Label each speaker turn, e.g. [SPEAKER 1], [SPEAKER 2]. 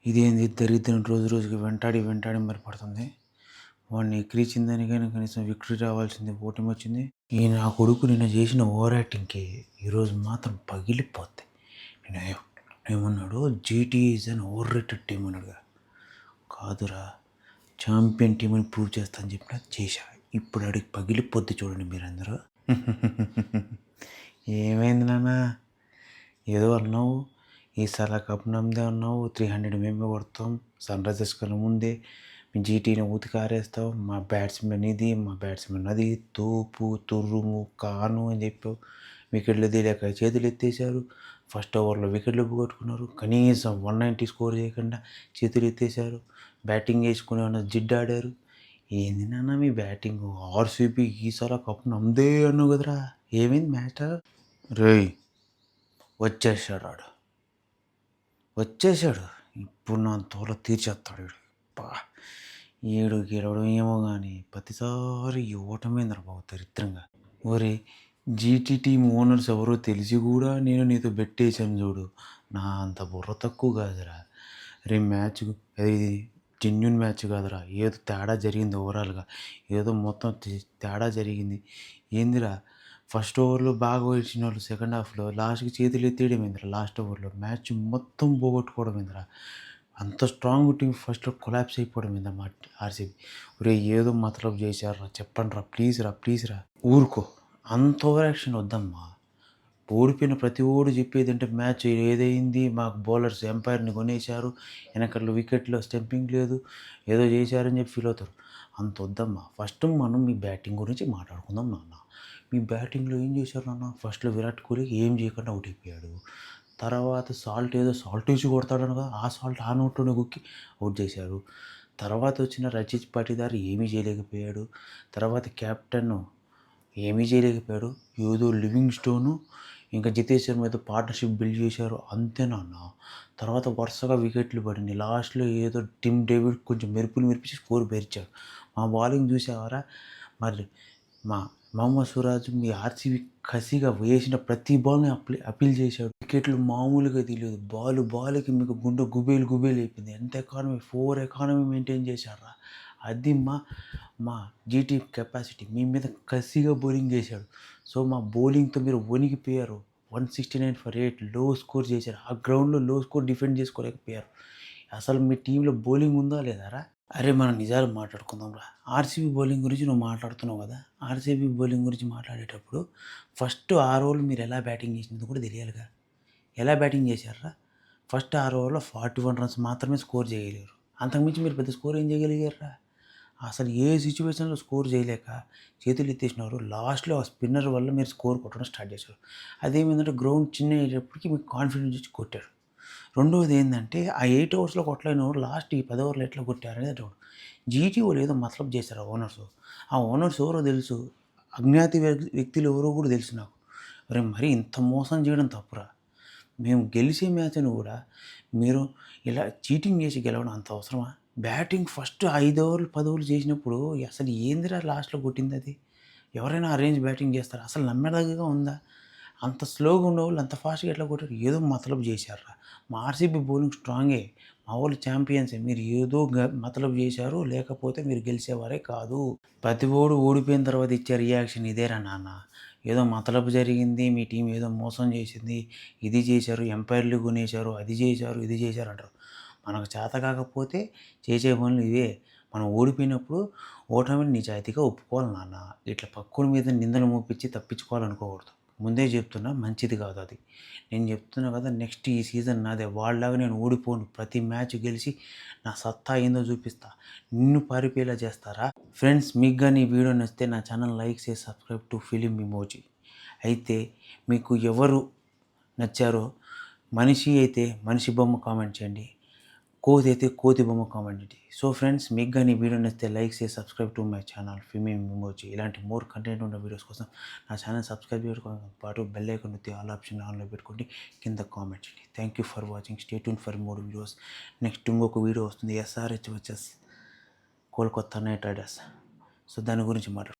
[SPEAKER 1] ఇదేంది దరిద్రం రోజు రోజుకి వెంటాడి మరి పడుతుంది. వాడిని ఎక్కిరించిన దానికైనా కనీసం విక్టరీ రావాల్సింది, ఓటమి వచ్చింది. ఈ నా కొడుకు నిన్న చేసిన ఓవర్ యాక్టింగ్కి ఈరోజు మాత్రం పగిలిపోద్ది. నేను ఏమన్నాడు, GT is an overrated team అన్నాడుగా. కాదురా, ఛాంపియన్ టీం అని ప్రూవ్ చేస్తాను చెప్పినా చేశా. ఇప్పుడు అడిగి పగిలిపోద్ది చూడండి మీరందరూ. ఏమైంది నాన్న, ఏదో అన్నావు, ఈసారి కప్ నమ్మదే అన్నావు, 300 మేమే కొడతాం, సన్ రైజర్స్ కన్నా ముందే మీ జీటీని ఉతికి ఆరేస్తావు, మా బ్యాట్స్మెన్ ఇది, మా బ్యాట్స్మెన్ అది, తోపు తుర్రుము కాను అని చెప్పావు. వికెట్లు తీయలేక చేతులు ఎత్తేసారు. ఫస్ట్ ఓవర్లో వికెట్లు పోగొట్టుకున్నారు. కనీసం 190 స్కోర్ చేయకుండా చేతులు ఎత్తేసారు. బ్యాటింగ్ వేసుకుని ఉన్న జిడ్డాడారు. ఏంది నాన్న మీ బ్యాటింగ్? ఆర్సీబీ ఈసారి కప్ నమ్మదే అన్నావు కదరా, ఏమైంది మ్యాచ్? రేయ్, వచ్చేసాడు ఆడు, వచ్చేసాడు. ఇప్పుడు నా తోల తీర్చేస్తాడు వీడు. పా, ఏడు గెలవడం ఏమో కానీ ప్రతిసారి ఓటమైందిరా బాబు దరిద్రంగా. ఒరే, జీటీ టీం ఓనర్స్ ఎవరో తెలిసి కూడా నేను నీతో బెట్టేసాను చూడు. నా అంత బుర్ర తక్కువ కాదురా. రే, మ్యాచ్ ఇది జెన్యున్ మ్యాచ్ కాదురా, ఏదో తేడా జరిగింది. ఓవరాల్గా ఏదో మొత్తం తేడా జరిగింది. ఏందిరా, ఫస్ట్ ఓవర్లో బాగా వచ్చిన వాళ్ళు సెకండ్ హాఫ్లో లాస్ట్కి చేతులు ఎత్తేయడమేందిరా. లాస్ట్ ఓవర్లో మ్యాచ్ మొత్తం పోగొట్టుకోవడమేందిరా. అంత స్ట్రాంగ్ టీం ఫస్ట్లో కొలాప్స్ అయిపోవడమేందా మా ఆర్సీబీ. ఒరే, ఏదో మతలబు చేశారా, చెప్పండి రా, ప్లీజ్ రా. ఊరుకో, అంత ఓవర్ యాక్షన్ వద్దమ్మా. ఓడిపోయిన ప్రతి ఓడు చెప్పేది అంటే మ్యాచ్ ఏదైంది, మాకు బౌలర్స్ ఎంపైర్ని కొనేశారు, వెనకల్లో వికెట్లో స్టెంపింగ్ లేదు, ఏదో చేశారని చెప్పి ఫీల్ అవుతారు. అంత వద్దమ్మా. ఫస్ట్ మనం మీ బ్యాటింగ్ గురించి మాట్లాడుకుందాం నాన్న. మీ బ్యాటింగ్లో ఏం చేశారు నాన్న? ఫస్ట్లో విరాట్ కోహ్లీ ఏం చేయకుండా అవుట్ అయిపోయాడు. తర్వాత సాల్ట్ వేసి కొడతాడను కదా, ఆ సాల్ట్ ఆ నోట్లోనే గుక్కి అవుట్ చేశారు. తర్వాత వచ్చిన రచిత్ పాటిదార్ ఏమీ చేయలేకపోయాడు. తర్వాత కెప్టెన్ ఏమీ చేయలేకపోయాడు. ఏదో లివింగ్ స్టోను ఇంకా జితేష్ శర్మతో పార్ట్నర్షిప్ బిల్డ్ చేశారు, అంతేనా అన్న. తర్వాత వరుసగా వికెట్లు పడింది. లాస్ట్లో ఏదో టిమ్ డేవిడ్ కొంచెం మెరిపించి స్కోర్ పెరిచాడు. మా బౌలింగ్ చూసావారా? మరి మా మహమ్మద్ సిరాజ్ మీ ఆర్సీబీ కసిగా వేసిన ప్రతి బాల్ని అపీల్ చేశాడు. వికెట్లు మామూలుగా తెలియదు. బాల్కి మీకు గుండె గుబేలు అయిపోయింది. ఎంత ఎకానమీ, 4 ఎకానమీ మెయింటైన్ చేశారా. అది మా జీటీ కెపాసిటీ. మీ మీద కసిగా బౌలింగ్ చేశాడు. సో మా బౌలింగ్తో మీరు వణికిపోయారు. 169 ఫర్ 8 లో స్కోర్ చేశారు. ఆ గ్రౌండ్లో లో స్కోర్ డిఫెండ్ చేసుకోలేకపోయారు. అసలు మీ టీంలో బౌలింగ్ ఉందా లేదారా? అరే, మనం నిజాలు మాట్లాడుకుందాం రా. ఆర్సీబీ బౌలింగ్ గురించి నువ్వు మాట్లాడుతున్నావు కదా. ఆర్సీబీ బౌలింగ్ గురించి మాట్లాడేటప్పుడు ఫస్ట్ 6 ఓవర్లు మీరు ఎలా బ్యాటింగ్ చేసినది కూడా తెలియాలిగా. ఎలా బ్యాటింగ్ చేశారా? ఫస్ట్ 6 ఓవర్లో 41 రన్స్ మాత్రమే స్కోర్ చేయగలిగారు. అంతకుమించి మీరు పెద్ద స్కోర్ ఏం చేయగలిగారా? అసలు ఏ సిచ్యువేషన్లో స్కోర్ చేయలేక చేతులు ఎత్తేసినారు. లాస్ట్లో ఆ స్పిన్నర్ వల్ల మీరు స్కోర్ కొట్టడం స్టార్ట్ చేశారు. అదేమైందంటే గ్రౌండ్ చిన్న అయ్యేటప్పటికి మీకు కాన్ఫిడెన్స్ వచ్చి కొట్టారు. రెండవది ఏంటంటే ఆ 8 ఓవర్స్లో కొట్టలేని లాస్ట్ ఈ 10 ఓవర్లు ఎట్లా కొట్టారనేది డౌట్. జీటీ వాళ్ళు ఏదో మతలబు చేశారు ఆ ఓనర్స్. ఆ ఓనర్స్ ఎవరో తెలుసు, అజ్ఞాతి వ్యక్తులు ఎవరో కూడా తెలుసు నాకు. మరి ఇంత మోసం చేయడం తప్పురా. మేము గెలిచే మ్యాచ్ను కూడా మీరు ఇలా చీటింగ్ చేసి గెలవడం అంత అవసరమా? బ్యాటింగ్ ఫస్ట్ 5 ఓవర్లు 10 ఓవర్లు చేసినప్పుడు అసలు ఏందిరా లాస్ట్లో కొట్టింది అది? ఎవరైనా అరేంజ్ బ్యాటింగ్ చేస్తారా? అసలు నమ్మేదగ్గగా ఉందా? అంత స్లోగా ఉన్నవాళ్ళు అంత ఫాస్ట్గా ఎట్లా కొట్టారు? ఏదో మతలబు చేశారా. మా ఆర్సీబీ బౌలింగ్ స్ట్రాంగే, మా వాళ్ళు ఛాంపియన్సే. మీరు ఏదో మతలబు చేశారు, లేకపోతే మీరు గెలిచేవారే కాదు. ప్రతి ఓడు ఓడిపోయిన తర్వాత ఇచ్చే రియాక్షన్ ఇదేరా నాన్న. ఏదో మతలబు జరిగింది, మీ టీం ఏదో మోసం చేసింది, ఇది చేశారు, ఎంపైర్లు కొనేశారు, అది చేశారు, ఇది చేశారు అంటారు. మనకు చేత కాకపోతే చేసే పనులు ఇవే. మనం ఓడిపోయినప్పుడు ఓటమిని నిజాయితీగా ఒప్పుకోవాలి నాన్న. ఇట్లా పక్కుల మీద నిందలు మోపించి తప్పించుకోవాలనుకోకూడదు. ముందే చెప్తున్నా, మంచిది కాదు అది. నేను చెప్తున్నా కదా, నెక్స్ట్ ఈ సీజన్ నాదే. వాళ్ళలాగా నేను ఓడిపోను. ప్రతి మ్యాచ్ గెలిచి నా సత్తా ఏందో చూపిస్తా. నిన్ను పారిపోయేలా చేస్తారా? ఫ్రెండ్స్, మీకు కానీ ఈ వీడియో నచ్చితే నా ఛానల్ లైక్ చేసి సబ్స్క్రైబ్ టు ఫిలిం ఇమోజీ. అయితే మీకు ఎవరు నచ్చారో, మనిషి అయితే మనిషి బొమ్మ కామెంట్ చేయండి, కోతి అయితే కోతి బొమ్మ కామెంట్ చేయండి. సో ఫ్రెండ్స్, మీకు కానీ ఈ వీడియో నచ్చితే లైక్ చేసి subscribe to my channel film emoji. ఇలాంటి మోర్ కంటెంట్ ఉన్న వీడియోస్ కోసం నా ఛానల్ సబ్స్క్రైబ్ చేసుకోవడంతో పాటు బెల్ ఐకాన్ నొత్తి ఆల్ ఆప్షన్ ఆన్లో పెట్టుకోండి, కింద కామెంట్ చేయండి. Thank you for watching. Stay tune for more videos. Next ఇంకొక వీడియో వస్తుంది, SRH versus Kolkata night riders. So దాని గురించి మాట్లాడుకుందాం.